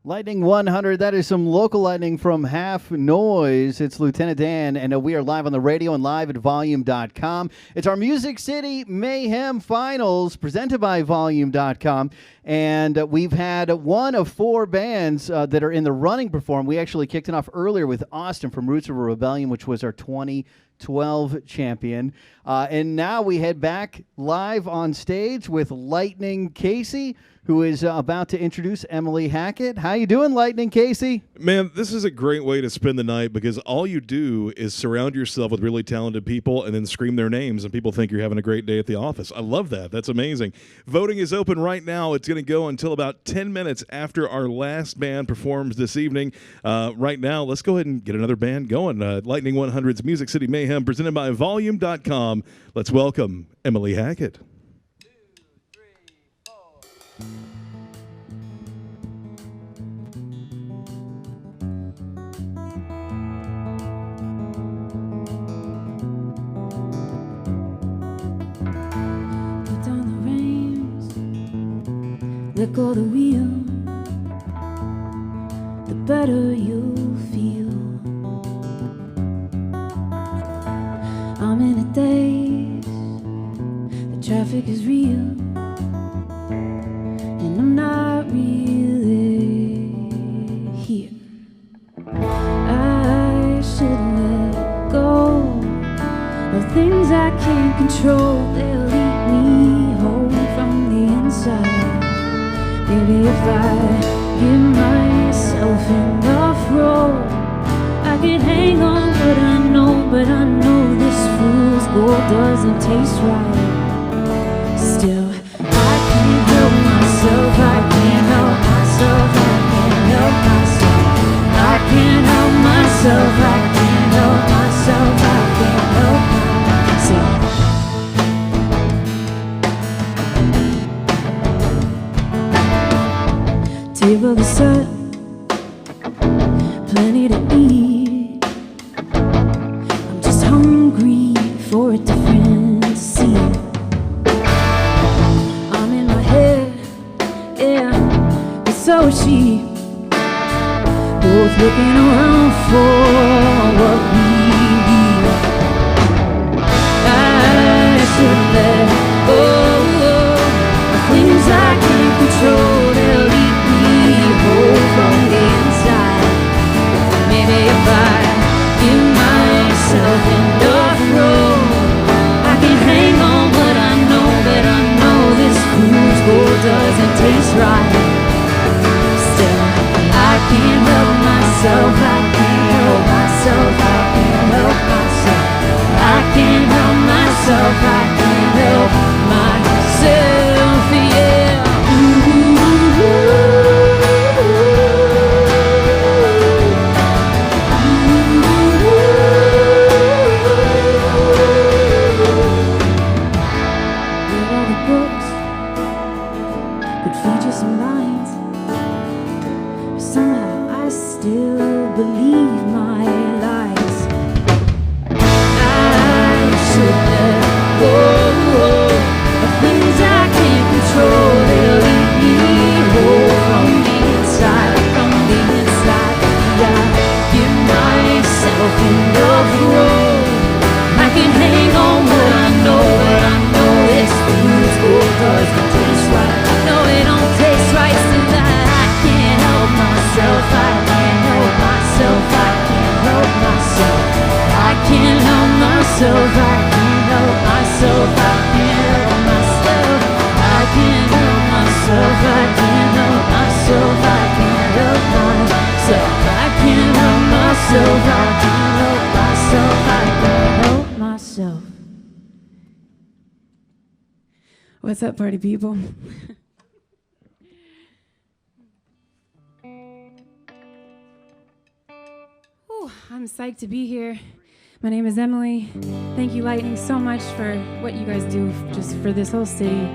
Lightning 100, that is some local lightning from Half Noise. It's Lieutenant Dan, and we are live on the radio and live at volume.com. It's our Music City Mayhem Finals presented by volume.com. And we've had one of four bands that are in the running perform. We actually kicked it off earlier with Austin from Roots of a Rebellion, which was our 2012 champion. And now we head back live on stage with Lightning Casey, who is about to introduce Emily Hackett. How you doing, Lightning Casey? Man, this is a great way to spend the night because all you do is surround yourself with really talented people and then scream their names, and people think you're having a great day at the office. I love that. That's amazing. Voting is open right now. It's going to go until about 10 minutes after our last band performs this evening. Right now, let's go ahead and get another band going. Lightning 100's Music City Mayhem presented by volume.com. Let's welcome Emily Hackett. Let go the wheel, the better you'll feel. I'm in a daze, the traffic is real, and I'm not really here. I should let go of things I can't control. They'll eat me whole from the inside. Maybe if I give myself enough rope, I can hang on, but I know this fool's gold doesn't taste right. Still, I can't help myself, I can't help myself, I can't help myself. I can't help myself, I can't help myself, I can't help myself. Table is set, plenty to eat. I'm just hungry for a different scene. I'm in my head, yeah, but so is she. Both looking around for what we need. I should let go of things I can't control. They'll leave from the inside. Maybe if I give myself enough room, I can hang on, but I know this fool's gold doesn't taste right. Still, I can't help myself, I can't help myself, I can't help myself. I can't help myself, I can't help myself, yeah. What's up, party people? Ooh, I'm psyched to be here. My name is Emily. Thank you, Lightning, so much for what you guys do just for this whole city.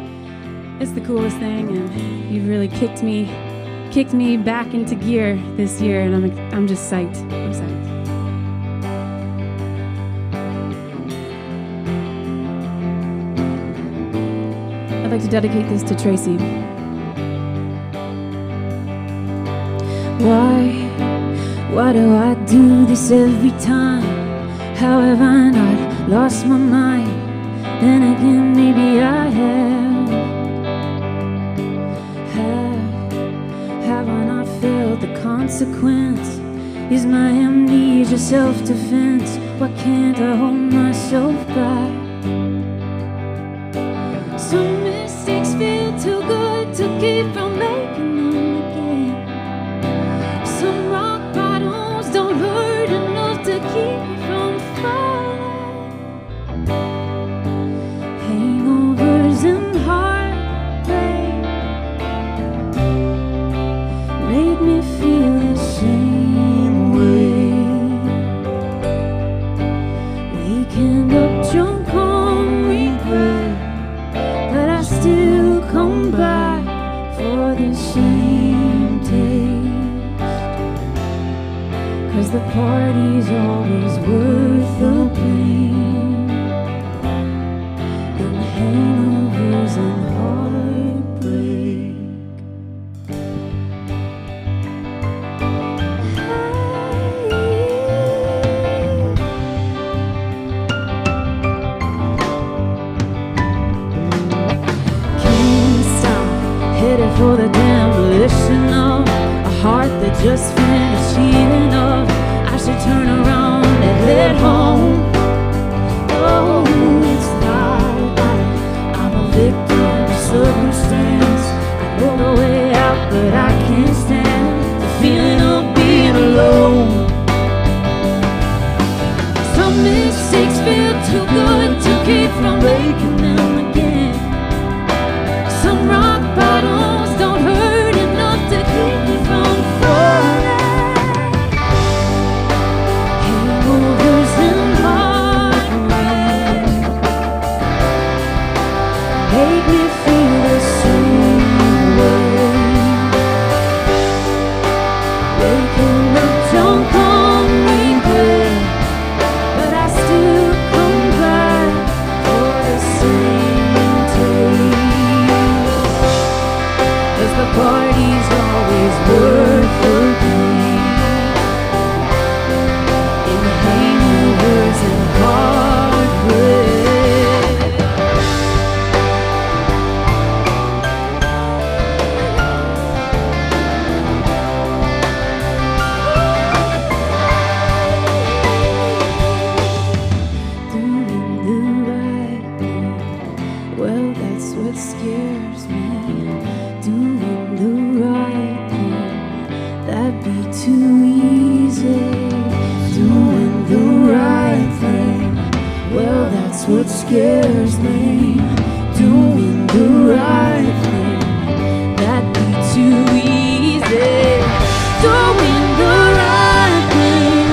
It's the coolest thing, and you've really kicked me back into gear this year, and I'm just psyched. I'm psyched. I'd like to dedicate this to Tracy. Why do I do this every time? How have I not lost my mind? Then again, maybe I have I not felt the consequence? Is my amnesia self-defense? Why can't I hold myself back? Some mistakes feel too good to keep from making them again. Some rock bottoms don't hurt enough to keep me from falling. Hangovers and heartbreak make me feel the same way. Waking up drunk on regret, but I still come back for the same taste. 'Cause the party's always worth the pain, and hangovers and heartbreak. Can't stop, headed for the demolition of a heart that just finished healing up. I should turn around and head home. Oh, it's not right. I'm a victim of circumstance. I know the way out, but I can't stand the feeling of being alone. Some mistakes feel too good to keep from making them again. Some rock bottoms don't hurt enough to keep me from falling. Hangovers and heartbreak make me feel the same way. Waking up drunk on regret, but I still come back for the same taste. 'Cause the party's always worth the pain, in hangovers and heartbreak. Doing the right thing, well, that's what scares me. Doing the right thing, that'd be too easy. Doing the right thing, well, that's what scares me. Doing the right thing, that'd be too easy. Doing the right thing,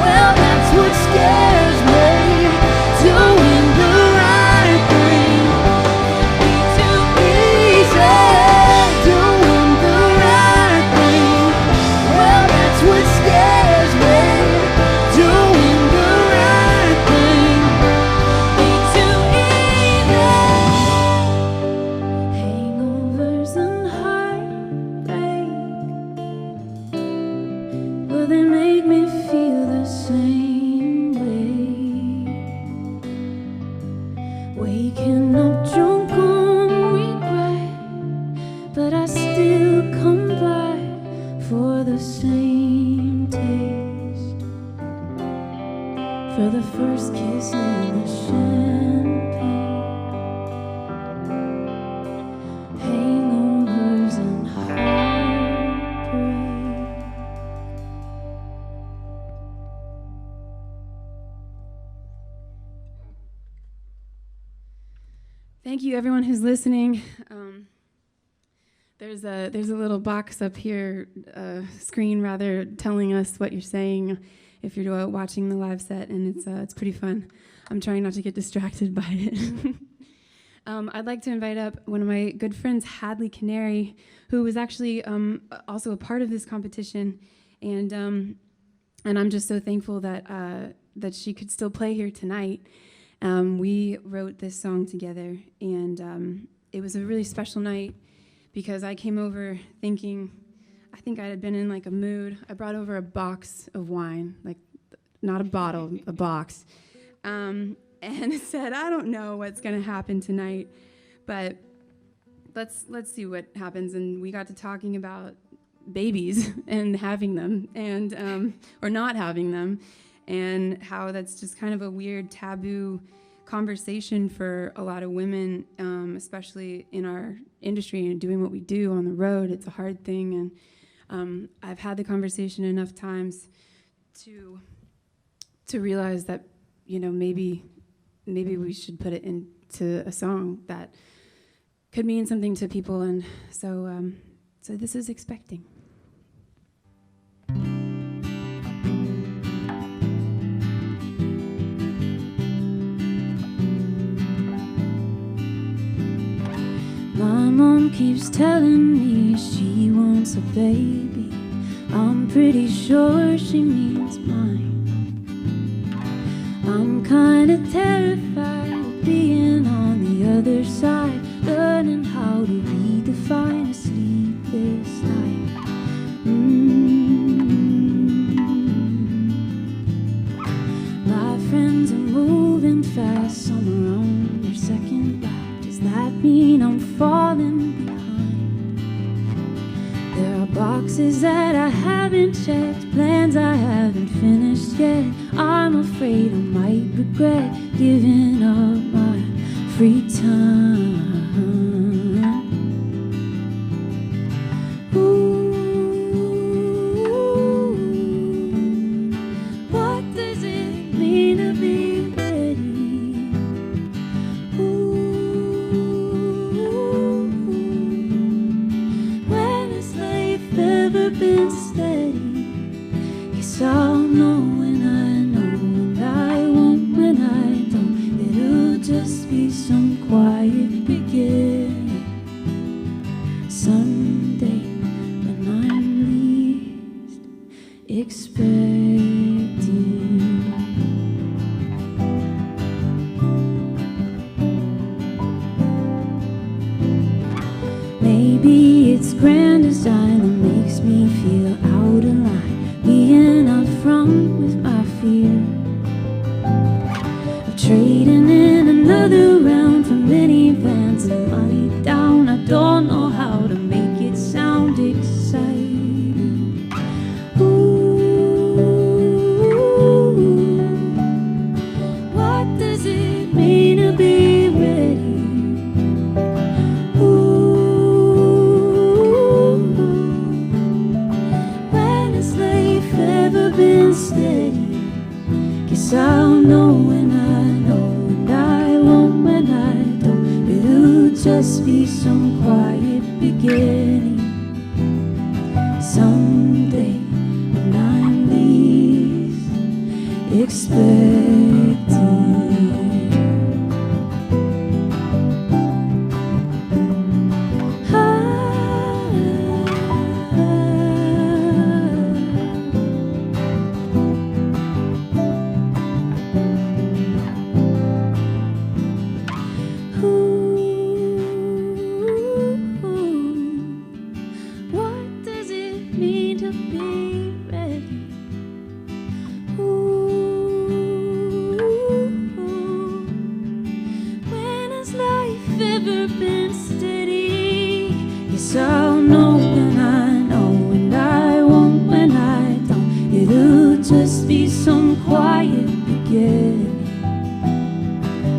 well, that's what scares me. Doing the right thing, be too easy. Doing the right thing, well, that's what scares me. Doing the right thing, be too easy. Hangovers and heartbreak, well, they make me feel the same way. Waking up drunk on regret, but I still come back for the same taste. For the first kiss and the champagne. Hangovers and heartbreak. Thank you, everyone who's listening. There's a little box up here, screen rather, telling us what you're saying if you're watching the live set, and it's pretty fun. I'm trying not to get distracted by it. I'd like to invite up one of my good friends, Hadley Kennary, who was actually also a part of this competition, and I'm just so thankful that she could still play here tonight. We wrote this song together, and it was a really special night because I came over thinking I think I had been in like a mood. I brought over a box of wine, like not a bottle, a box, and said, I don't know what's going to happen tonight, but let's see what happens. And we got to talking about babies and having them, and or not having them, and how that's just kind of a weird taboo conversation for a lot of women, especially in our industry and doing what we do on the road. It's a hard thing, and I've had the conversation enough times to realize that, you know, maybe we should put it into a song that could mean something to people. And so this is Expecting. My mom keeps telling me she wants a baby. I'm pretty sure she means mine. I'm kinda terrified of being on the other side, learning how to redefine a sleepless night. My friends are moving fast, some are on their second life. Does that mean I'm falling behind? There are boxes that I haven't checked, plans I haven't finished yet. I'm afraid I might regret giving up my free time. What does it mean to be ready? When has life ever been steady? Guess I'll know when I know, and I won't when I don't. It'll just be some quiet beginning someday when I'm least expecting. Maybe it's grand design that makes me feel out of line, being up front with my fear of trading in another round for minivans and money down. I don't know how to make it sound exciting. What does it mean to be ready? When has life ever been steady? Guess I'll know when I know, and I won't when I don't. It'll just be some quiet beginning someday when I'm least expecting. What does it mean to be ready? When has life ever been steady? Yes, I'll know when I know, and I won't when I don't. It'll just be some quiet beginning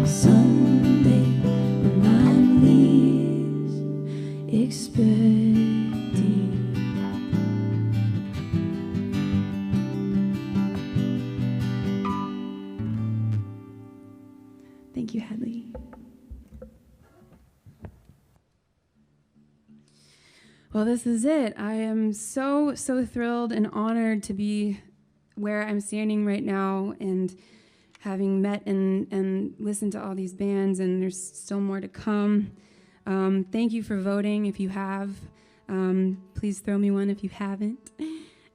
someday when I'm least expecting. Thank you, Hadley. Well, this is it. I am so thrilled and honored to be where I'm standing right now, and having met and listened to all these bands, and there's still more to come. Thank you for voting if you have. Please throw me one if you haven't.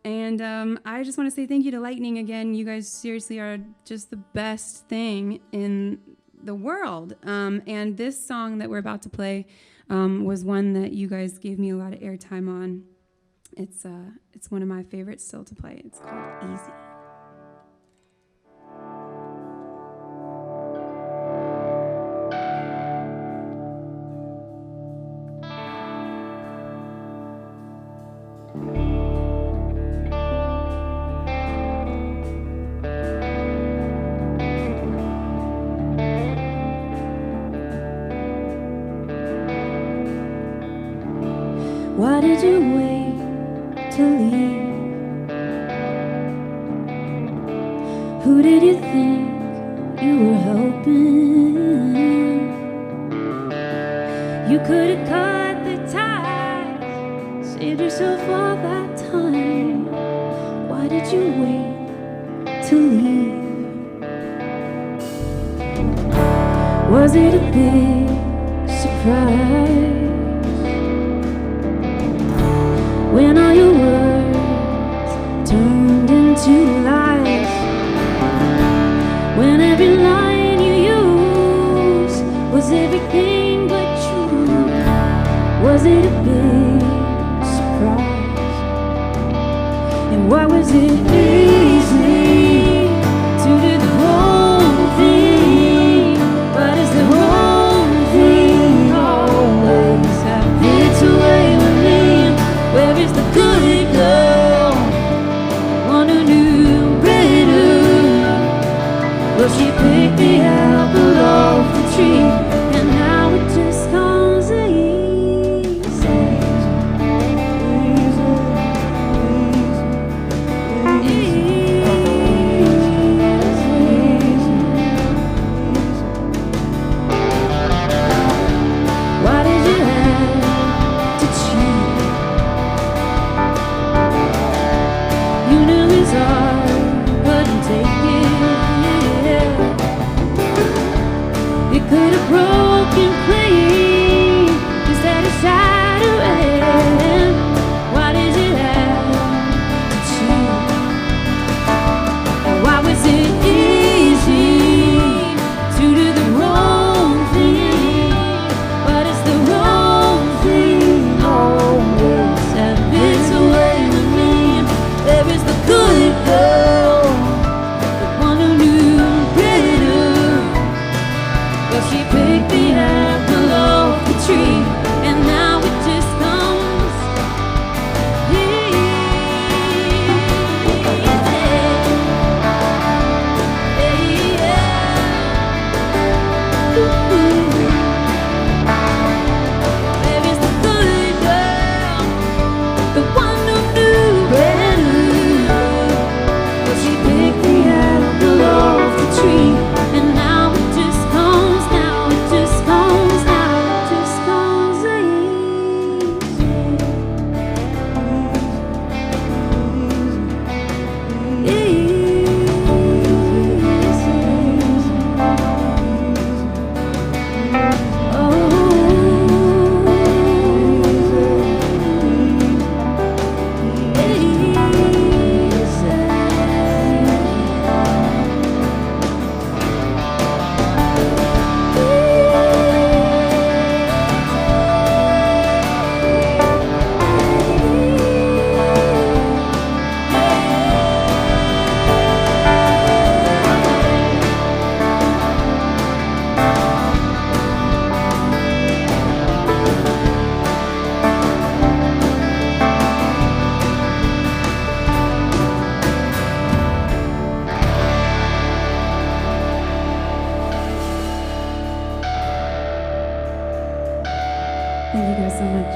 And I just want to say thank you to Lightning again. You guys seriously are just the best thing in the world. And this song that we're about to play was one that you guys gave me a lot of airtime on. It's one of my favorites still to play. It's called Easy. Why did you wait to leave? Who did you think you were helping? You could have cut the ties, saved yourself all that time. Why did you wait to leave? Was it a big surprise when all your words turned into lies? When every line you used was everything but true? Was it a big surprise? And why was it easy to do the wrong thing? But is the wrong thing always have its way with me? Where is the good girl, one who knew better? Well, she picked the apple off the tree, and now it just comes easy. Why did you have to cheat? You knew his heart couldn't take it. It could have broken clean instead of shattering. Why did you have to cheat? And why was it easy to do the wrong thing? But it's the wrong thing always have its way with me. There is the good girl, the one who knew better. Well, she picked the apple off the tree, and now it just comes easy. There is the good girl, the one who knew better. Well, she picked the apple off the tree, and now it just comes, now it just comes, now it just comes Thank you guys so much.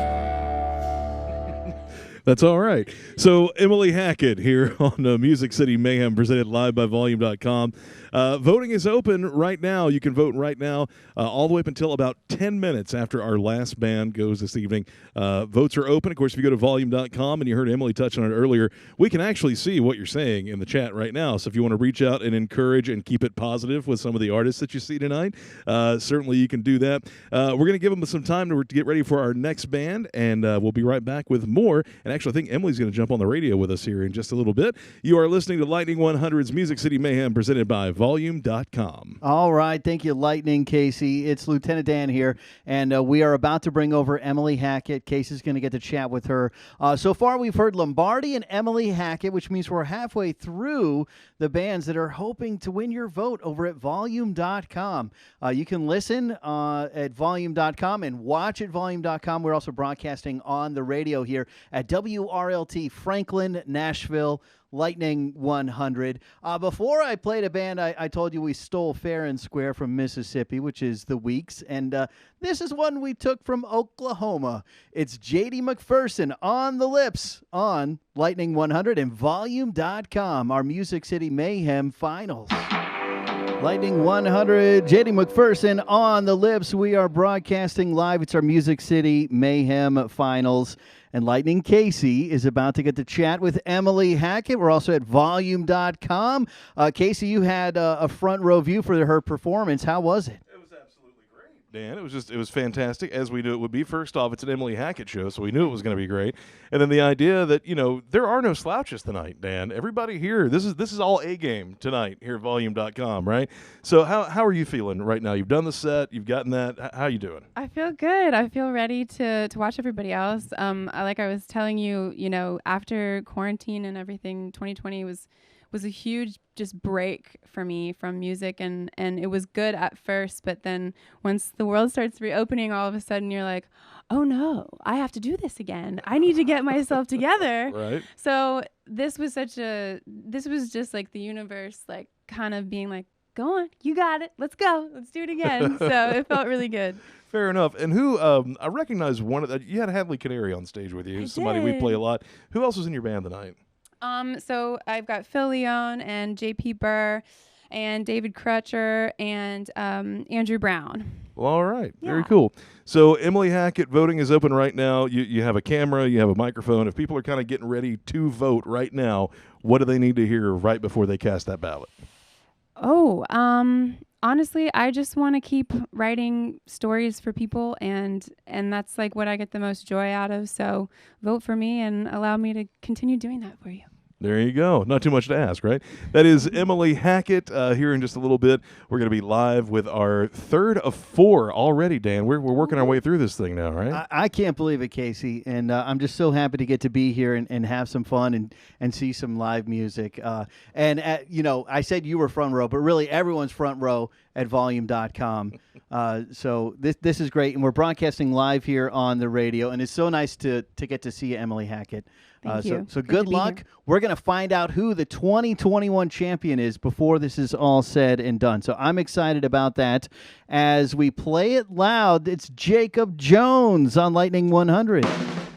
That's all right. So Emily Hackett here on Music City Mayhem, presented live by Volume.com. Voting is open right now. You can vote right now all the way up until about 10 minutes after our last band goes this evening. Votes are open. Of course, if you go to Volume.com, and you heard Emily touch on it earlier, we can actually see what you're saying in the chat right now. So if you want to reach out and encourage and keep it positive with some of the artists that you see tonight, certainly you can do that. We're going to give them some time to get ready for our next band, and we'll be right back with more. And actually, Actually, I think Emily's going to jump on the radio with us here in just a little bit. You are listening to Lightning 100's Music City Mayhem presented by Volume.com. All right. Thank you, Lightning Casey. It's Lieutenant Dan here, and we are about to bring over Emily Hackett. Casey's going to get to chat with her. So far, we've heard Lombardi and Emily Hackett, which means we're halfway through the bands that are hoping to win your vote over at Volume.com. You can listen at Volume.com and watch at Volume.com. We're also broadcasting on the radio here at WRLT Franklin, Nashville, Lightning 100. Before I played a band, I told you we stole fair and square from Mississippi, which is the Weeks, and this is one we took from Oklahoma. It's J.D. McPherson, On the Lips, on Lightning 100 and Volume.com, our Music City Mayhem finals. Lightning 100, J.D. McPherson, On the Lips. We are broadcasting live. It's our Music City Mayhem finals. And Lightning Casey is about to get to chat with Emily Hackett. We're also at Volume.com. Casey, you had a front row view for her performance. How was it? It was absolutely great, Dan. It was fantastic, as we knew it would be. First off, it's an Emily Hackett show, so we knew it was going to be great. And then the idea that, there are no slouches tonight, Dan. Everybody here, this is all A game tonight here at Volume.com, right? So how are you feeling right now? You've done the set, you've gotten that. How you doing? I feel good. I feel ready to watch everybody else. Like I was telling you, after quarantine and everything, 2020 was a huge just break for me from music, and it was good at first, but then once the world starts reopening, all of a sudden you're like, oh no, I have to do this again. I need to get myself together. Right. So this was just like the universe, like kind of being like, go on, you got it. Let's go. Let's do it again. So it felt really good. Fair enough. And who, I recognize you had Hadley Kennary on stage with you, somebody we play a lot. Who else was in your band tonight? So I've got Phil Leone and JP Burr and David Crutcher and Andrew Brown. Well, all right. Yeah. Very cool. So Emily Hackett, voting is open right now. You have a camera, you have a microphone. If people are kind of getting ready to vote right now, what do they need to hear right before they cast that ballot? Oh, honestly, I just want to keep writing stories for people, and that's like what I get the most joy out of. So vote for me and allow me to continue doing that for you. There you go. Not too much to ask, right? That is Emily Hackett. Here in just a little bit, we're going to be live with our third of 4 already, Dan. We're working our way through this thing now, right? I can't believe it, Casey, and I'm just so happy to get to be here and have some fun and see some live music. I said you were front row, but really everyone's front row at Volume.com. So this is great, and we're broadcasting live here on the radio, and it's so nice to get to see Emily Hackett. Thank you. So good luck. Here. We're going to find out who the 2021 champion is before this is all said and done. So I'm excited about that. As we play it loud, it's Jacob Jones on Lightning 100.